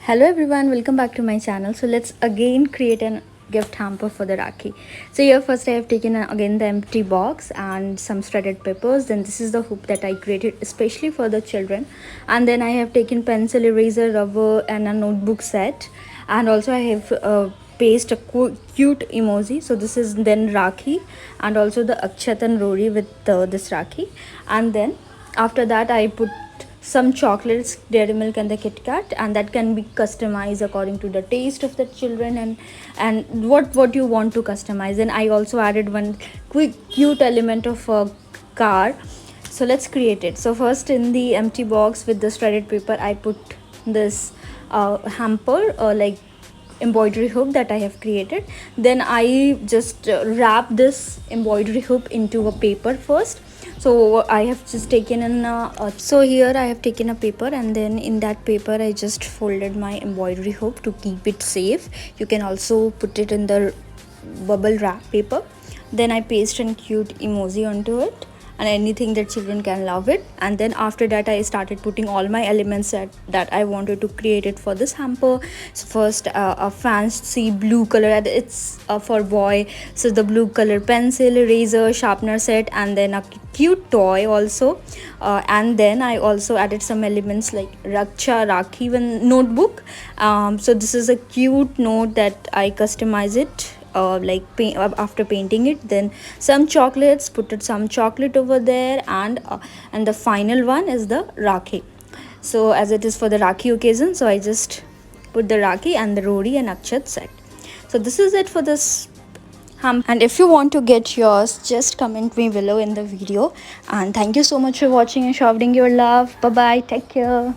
Hello everyone, welcome back to my channel. So let's again create an gift hamper for the Rakhi. So here first I have taken again the empty box and some shredded papers. Then this is the hoop that I created especially for the children. And then I have taken pencil, eraser, rubber and a notebook set. And also I have paste a cute emoji. So this is then Rakhi and also the Akshat and Rory with this Rakhi. And then after that I put some chocolates, dairy milk and the Kit Kat, and that can be customized according to the taste of the children and what you want to customize. And I also added one quick cute element of a car. So let's create it. So first in the empty box with the shredded paper I put this hamper like embroidery hoop that I have created. Then I just wrap this embroidery hoop into a paper first. So I have just taken so here I have taken a paper, and then in that paper I just folded my embroidery hoop to keep it safe. You can also put it in the bubble wrap paper. Then I paste a cute emoji onto it and anything that children can love it. And then after that I started putting all my elements that I wanted to create it for this hamper. So first a fancy blue color, and it's for boy, so the blue color pencil, eraser, sharpener set, and then a cute toy also. And then I also added some elements like Rakhi one notebook. So this is a cute note that I customize it after painting it. Then some chocolates, put it some chocolate over there, and the final one is the Rakhi. So as it is for the Rakhi occasion, so I just put the Rakhi and the Rory and Akshat set. So this is it for this and if you want to get yours, just comment me below in the video. And thank you so much for watching and showering your love. Bye bye, take care.